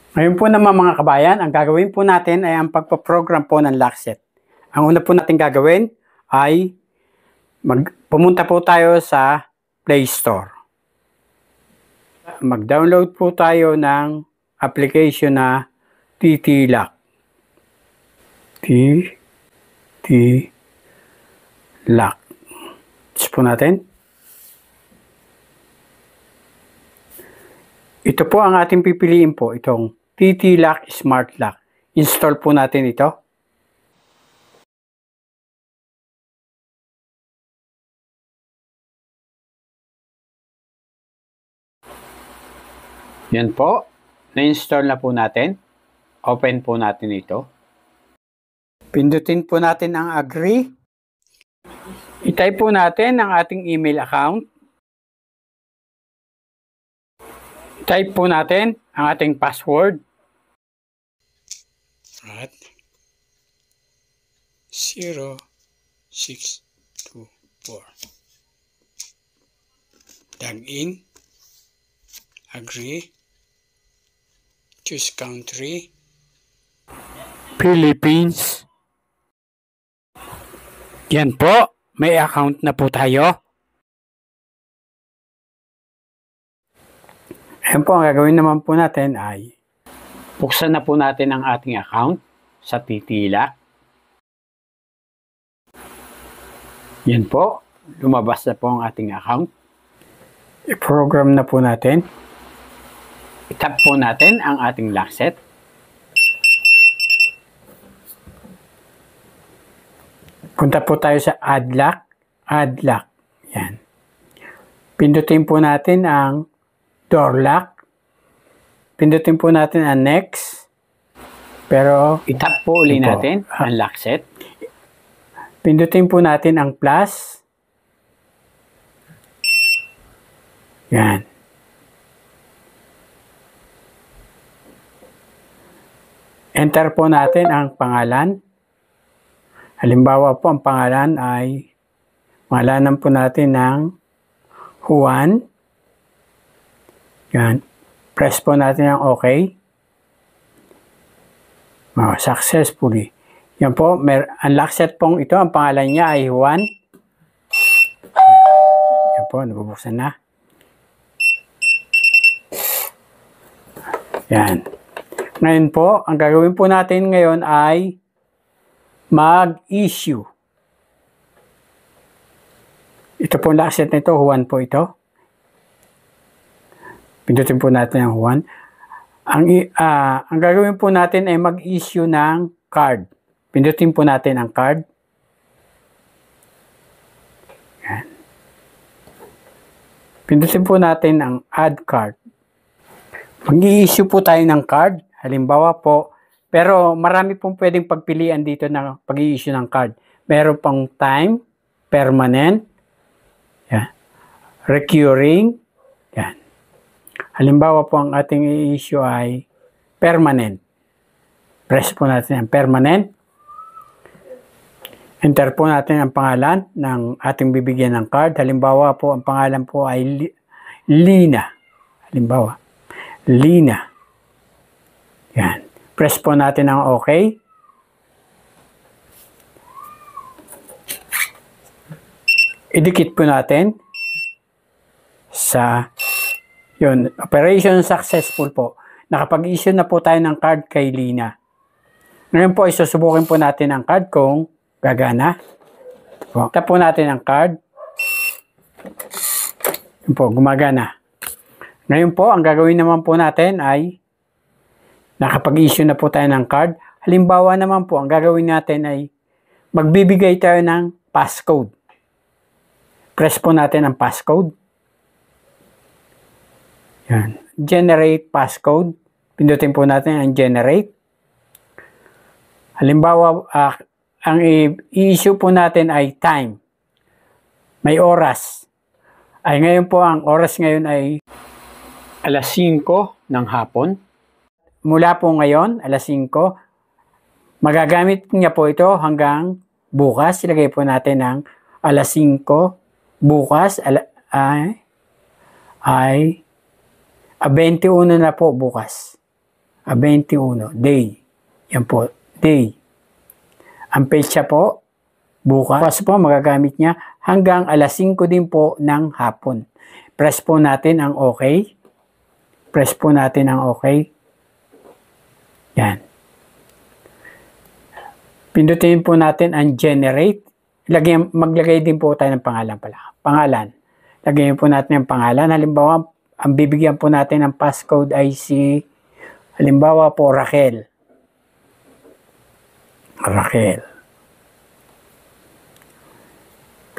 Ngayon po naman mga kabayan, ang gagawin po natin ay ang pagpaprogram po ng Lockset. Ang una po natin gagawin ay pumunta po tayo sa Play Store. Mag-download po tayo ng application na TT-Lock. TT-Lock. Check po natin. Ito po ang ating pipiliin po, itong TT-Lock Smart Lock. Install po natin ito. Yan po. Na-install na po natin. Open po natin ito. Pindutin po natin ang agree. I-type po natin ang ating email account. Type po natin ang ating password. At 0624. Log in. Agree. Choose country. Philippines. Yan po. May account na po tayo. Ayan po, ang gagawin naman po natin ay buksan na po natin ang ating account sa TT-Lock. Yan po, lumabas na po ang ating account. I-program na po natin. I-tap po natin ang ating Lockset. Punta po tayo sa Add Lock. Add Lock. Yan. Pindutin po natin ang Door Lock. Pindutin po natin ang Next. Pero i-tap po uli natin ang Lockset. Pindutin po natin ang Plus. Yan. Enter po natin ang pangalan. Halimbawa po ang pangalan ay pangalanan po natin ng Juan. Yan. Press po natin ang OK. Successfully. Yan po. Ang Lockset pong ito, ang pangalan niya ay Juan. Yan po. Nabubuksan na. Yan. Ngayon po, ang gagawin po natin ngayon ay mag-issue. Ito po ang Lockset nito, Juan po ito. Pindutin po natin ang Juan. Ang gagawin po natin ay mag-issue ng card. Pindutin po natin ang card. Yan. Pindutin po natin ang add card. Mag-i-issue po tayo ng card. Halimbawa po, pero marami pong pwedeng pagpilian dito ng pag-i-issue ng card. Meron pang time, permanent, yan, recurring, yan. Halimbawa po ang ating i-issue ay permanent. Press po natin ang permanent. Enter po natin ang pangalan ng ating bibigyan ng card. Halimbawa po, ang pangalan po ay Lina. Halimbawa, Lina. Yan. Press po natin ang OK. Idikit po natin sa yun, operation successful po. Nakapag-issue na po tayo ng card kay Lina. Ngayon po, isusubukin po natin ang card kung gagana. Tap po natin ang card. Yun po, gumagana. Ngayon po, ang gagawin naman po natin ay nakapag-issue na po tayo ng card. Halimbawa naman po, ang gagawin natin ay magbibigay tayo ng passcode. Press po natin ang passcode. Yan. Generate passcode. Pindutin po natin ang generate. Halimbawa, ang i-issue po natin ay time. May oras. Ay ngayon po, ang oras ngayon ay alas 5 ng hapon. Mula po ngayon, alas 5, magagamit niya po ito hanggang bukas. Ilagay po natin ng alas 5, bukas ay 21 na po bukas. 21, day. Yan po, day. Ang petsa po, bukas po magagamit niya hanggang alas 5 din po ng hapon. Press po natin ang OK. Press po natin ang OK. Yan. Pindutin po natin ang generate. Maglagay din po tayo ng pangalan pala. Pangalan. Lagyan po natin ang pangalan. Halimbawa, ang bibigyan po natin ng passcode ay si, halimbawa po, Raquel. Raquel.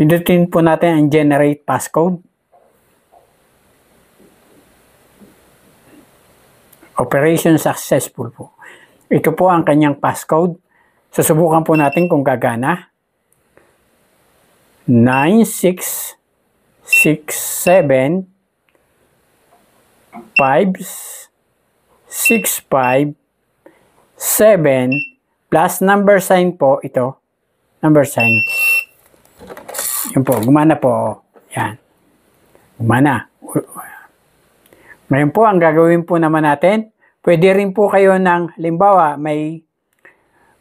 Pindutin po natin ang generate passcode. Operation successful po. Ito po ang kanyang passcode. Susubukan po natin kung gagana. 9667 565 7 plus number sign po ito. Number sign. Yan po, gumana po. Yan. Gumana. Ngayon po, ang gagawin po naman natin, pwede rin po kayo ng, halimbawa, may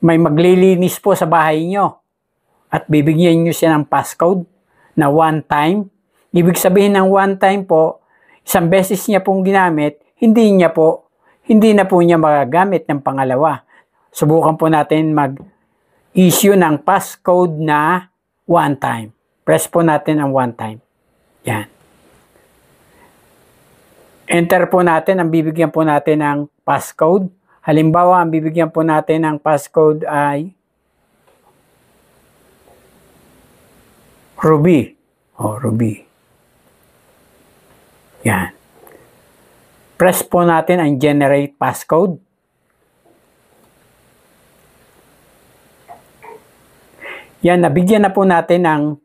maglilinis po sa bahay nyo at bibigyan nyo siya ng passcode na one time. Ibig sabihin ng one time po, isang beses niya pong ginamit, hindi na po niya magagamit ng pangalawa. Subukan po natin mag-issue ng passcode na one time. Press po natin ang one time. Yan. Enter po natin, ang bibigyan po natin ng passcode. Halimbawa, ang bibigyan po natin ng passcode ay Ruby. Ruby. Yan. Press po natin ang generate passcode. Yan, nabigyan na po natin ng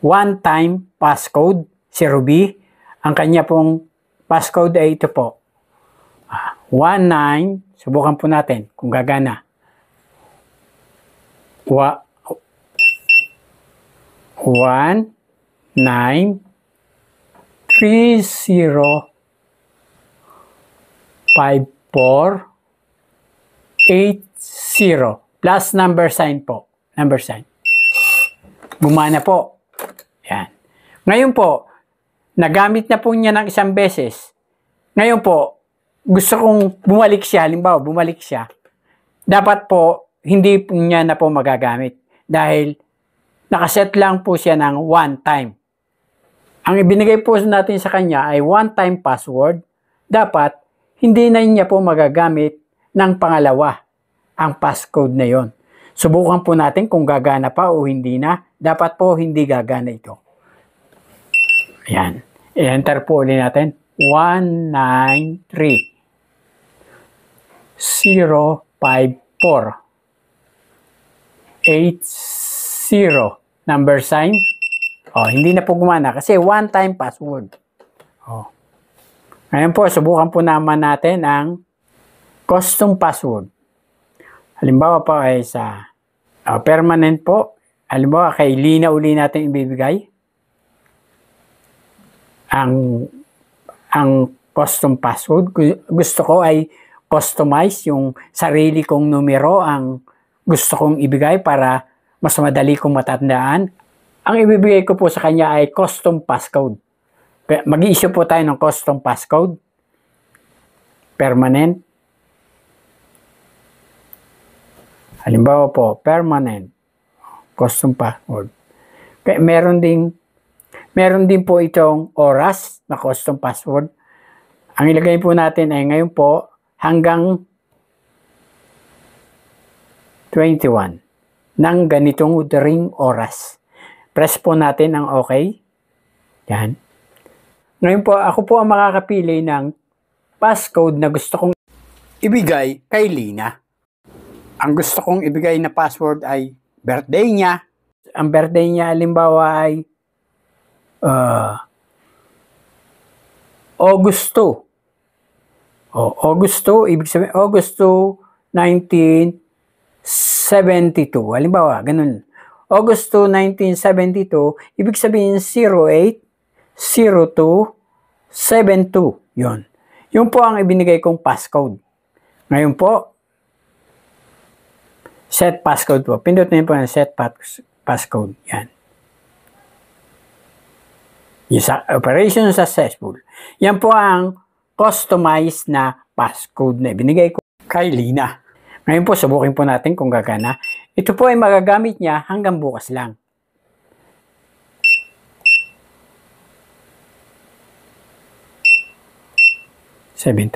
one-time passcode si Ruby. Ang kanya pong passcode ay ito po. 19, subukan po natin kung gagana. 19305480 plus number sign po. Number sign. Gumana po. Yan. Ngayon po, nagamit na po niya ng isang beses. Ngayon po, gusto kong bumalik siya. Halimbawa, bumalik siya. Dapat po, hindi po niya na po magagamit. Dahil, nakaset lang po siya ng one time. Ang ibinigay po natin sa kanya ay one-time password. Dapat, hindi na niya po magagamit ng pangalawa ang passcode na yon. Subukan po natin kung gagana pa o hindi na. Dapat po hindi gagana ito. Ayan. I-enter po ulit natin. 19305480 number sign. Hindi na po gumana kasi one-time password. Ngayon po, subukan po naman natin ang custom password. Halimbawa po ay sa permanent po. Halimbawa kay Lina uli natin ibibigay. Ang custom password. Gusto ko ay customize yung sarili kong numero ang gusto kong ibigay para mas madali kong matandaan. Ang ibibigay ko po sa kanya ay custom passcode. Mag-i-issue po tayo ng custom passcode. Permanent. Halimbawa po, permanent. Custom password. Kaya meron din po itong oras na custom password. Ang ilagay po natin ay ngayon po hanggang 21 ng ganitong ring oras. Press po natin ang OK. Yan. Ngayon po, ako po ang makakapili ng passcode na gusto kong ibigay kay Lina. Ang gusto kong ibigay na password ay birthday niya. Ang birthday niya, halimbawa ay Augusto. Augusto, ibig sabihin, Augusto 1972. Halimbawa, ganun. Augusto 1972, ibig sabihin 080272. Yun. Yun po ang ibinigay kong passcode. Ngayon po, set passcode po. Pindutin po ng set passcode. Yan. Operation successful. Yan po ang customized na passcode na ibinigay ko kay Lina. Ngayon po, subukin po natin kung gagana. Ito po ay magagamit niya hanggang bukas lang. Ayan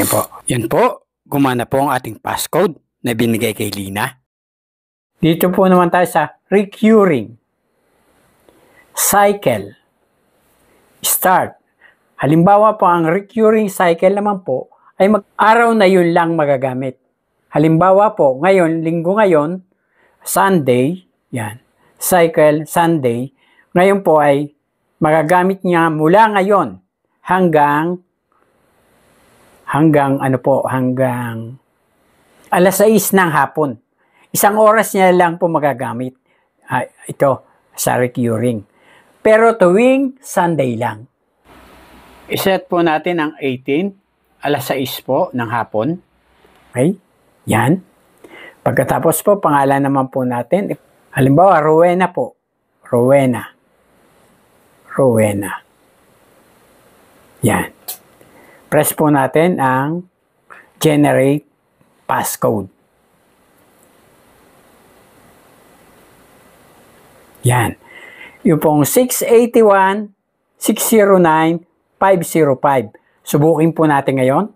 po. Yan po. Gumana po ang ating passcode na binigay kay Lina. Dito po naman tayo sa recurring cycle start. Halimbawa po, ang recurring cycle naman po ay araw na yun lang magagamit. Halimbawa po, ngayon, linggo ngayon, Sunday, yan, cycle Sunday, ngayon po ay magagamit niya mula ngayon hanggang alas 6 ng hapon. Isang oras niya lang po magagamit. Ito, sa recurring. Pero tuwing Sunday lang. I-set po natin ang 18, alas 6 po ng hapon. Okay? Yan. Pagkatapos po, pangalan naman po natin. Halimbawa, Rowena po. Rowena. Yan. Press po natin ang generate passcode. Yan. Yung pong 681-609-505. Subukin po natin ngayon.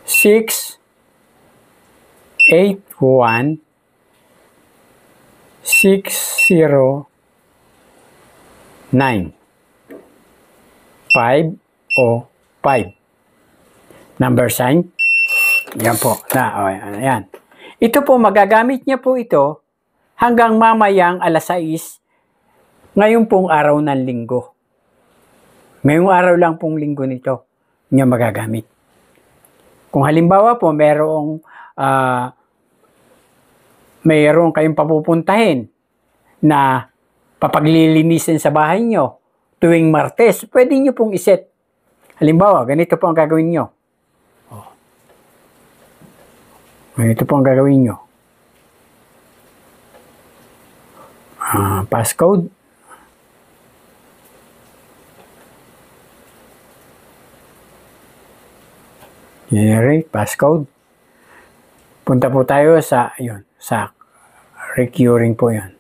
681-609-505. Number sign. Yan po. Ayan. Ito po, magagamit niya po ito hanggang mamayang alas 6 ngayon pong araw ng linggo. Ngayong araw lang pong linggo nito niya magagamit. Kung halimbawa po mayroong kayong papupuntahin na papaglilinisin sa bahay nyo tuwing Martes, pwede nyo pong iset. Halimbawa, ganito po ang gagawin nyo. Ganito po ang gagawin nyo. Passcode. Generate passcode. Punta po tayo sa recurring po yun.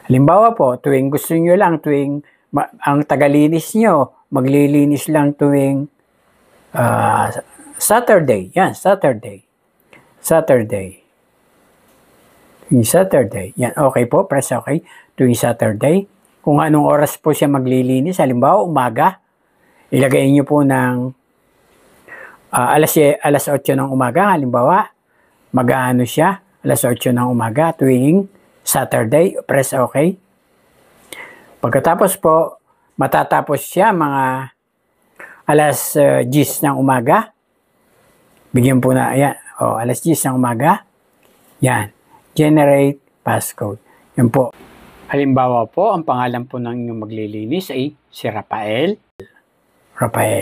Halimbawa po, tuwing gusto nyo lang, ang tagalinis nyo, maglilinis lang tuwing Saturday. Yan, Saturday. Tuwing Saturday. Yan, okay po, press okay. Tuwing Saturday. Kung anong oras po siya maglilinis, halimbawa, umaga, ilagay nyo po ng alas 8 ng umaga, halimbawa, mag-aano siya, alas 8 ng umaga, tuwing Saturday, press okay. Pagkatapos po, matatapos siya mga alas 10 ng umaga. Bigyan po na, ayan, alas 10 ng umaga. Yan, generate passcode. Yan po. Halimbawa po, ang pangalan po ng inyong maglilinis ay si Rafael.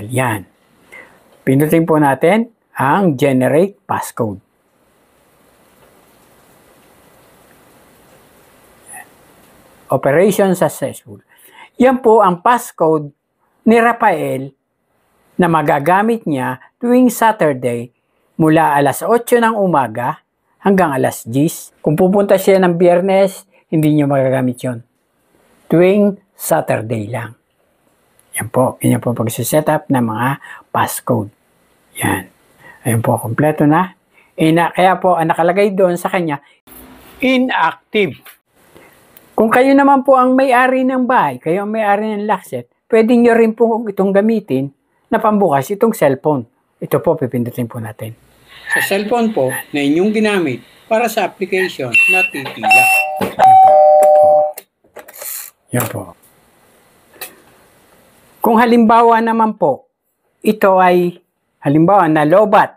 Yan. Pindutin po natin ang generate passcode. Operation successful. Yan po ang passcode ni Rafael na magagamit niya tuwing Saturday mula alas 8 ng umaga hanggang alas 10. Kung pupunta siya ng Biyernes, hindi niya magagamit yon. Tuwing Saturday lang. Yan po. Yan po pag-setup ng mga passcode. Yan. Ayun po, kompleto na. Kaya po, nakalagay doon sa kanya, inactive. Kung kayo naman po ang may-ari ng bahay, kayo ang may-ari ng lockset, pwede nyo rin po itong gamitin na pambukas itong cellphone. Ito po, pipindutin po natin. Sa cellphone po na inyong ginamit para sa application na titila. Yan po. Kung halimbawa naman po, ito ay halimbawa na lobat.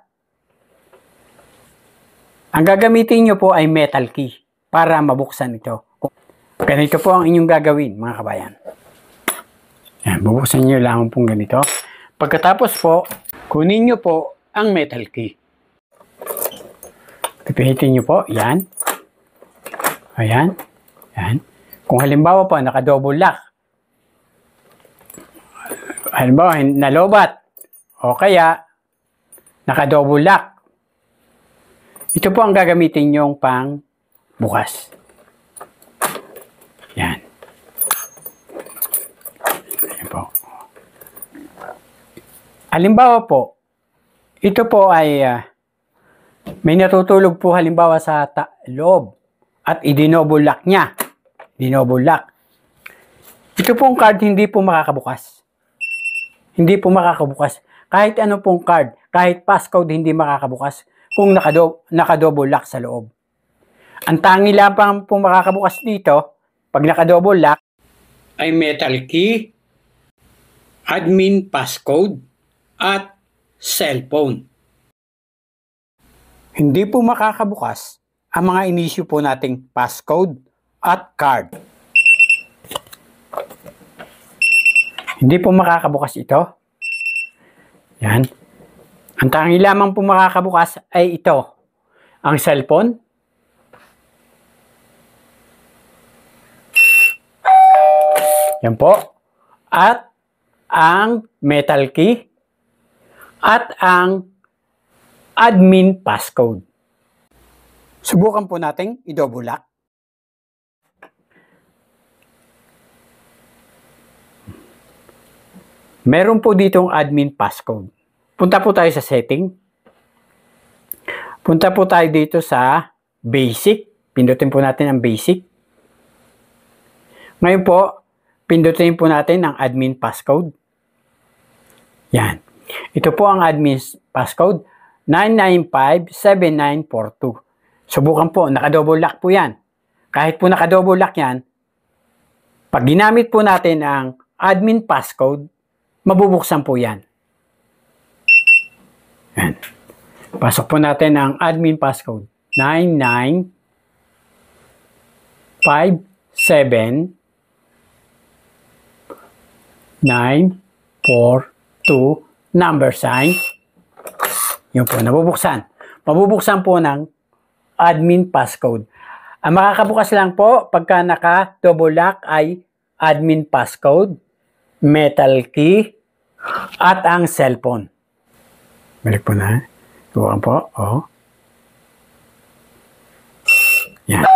Ang gagamitin nyo po ay metal key para mabuksan ito. Ganito po ang inyong gagawin, mga kabayan. Yan, bubuksan nyo lamang pong ganito. Pagkatapos po, kunin nyo po ang metal key. Pipihitin nyo po, yan. Ayan. Yan. Kung halimbawa po, naka-double lock. Halimbawa, nalobat. O kaya, naka-double lock. Ito po ang gagamitin nyong pang bukas. Yan. Yan po. Halimbawa po, ito po ay may natutulog po halimbawa sa loob at i-double lock niya. Double lock. Ito pong card hindi po makakabukas. Hindi po makakabukas. Kahit ano pong card, kahit passcode hindi makakabukas kung naka-double lock sa loob. Ang tangi lamang po makakabukas dito, pag naka-double lock, ay metal key, admin passcode, at cellphone. Hindi po makakabukas ang mga in-issue po nating passcode at card. Hindi po makakabukas ito. Yan. Ang tangi lamang po makakabukas ay ito. Ang cellphone. Yan po. At ang metal key. At ang admin passcode. Subukan po natin i-double lock. Meron po ditong admin passcode. Punta po tayo sa setting. Punta po tayo dito sa basic. Pindutin po natin ang basic. Ngayon po, pindutin po natin ang admin passcode. Yan. Ito po ang admin passcode, 9957942. Subukan po, naka-double lock po yan. Kahit po naka-double lock yan, pag ginamit po natin ang admin passcode, mabubuksan po yan. Yan. Pasok po natin ang admin passcode, 9957942 number sign. Yun po, nabubuksan. Mabubuksan po ng admin passcode. Ang makakabukas lang po pagka naka-double lock ay admin passcode, metal key, at ang cellphone. Balik po na. Tuwakan po. Oh. Yan.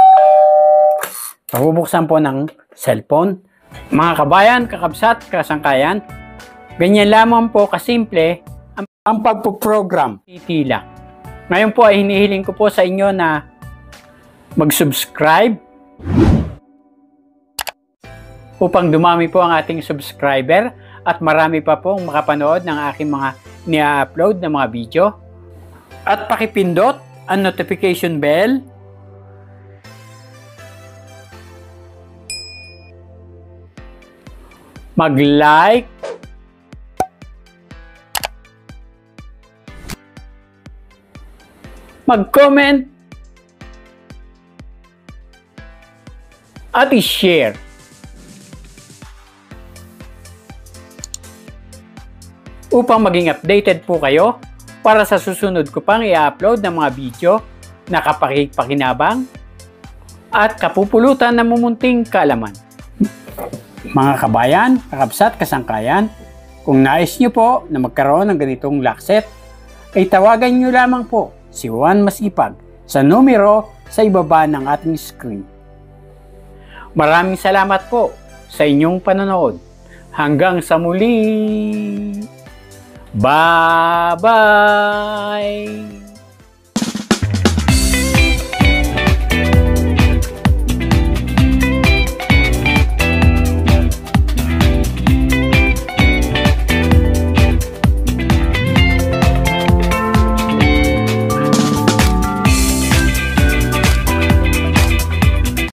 Mabubuksan po ng cellphone. Mga kabayan, kakabsat, kasangkayan, ganyan lamang po kasimple ang pagpo-program titila. Ngayon po ay hinihiling ko po sa inyo na mag-subscribe upang dumami po ang ating subscriber at marami pa pong makapanood ng aking mga ni-upload na mga video. At pakipindot ang notification bell mag-like, mag-comment, at i-share. Upang maging updated po kayo para sa susunod ko pang i-upload ng mga video na kapaki-pakinabang at kapupulutan ng mumunting kaalaman. Mga kabayan, kakabsat, kasangkayan, kung nais nyo po na magkaroon ng ganitong lock set, ay tawagan nyo lamang po si Juan Masipag sa numero sa ibaba ng ating screen. Maraming salamat po sa inyong panonood. Hanggang sa muli! Bye-bye!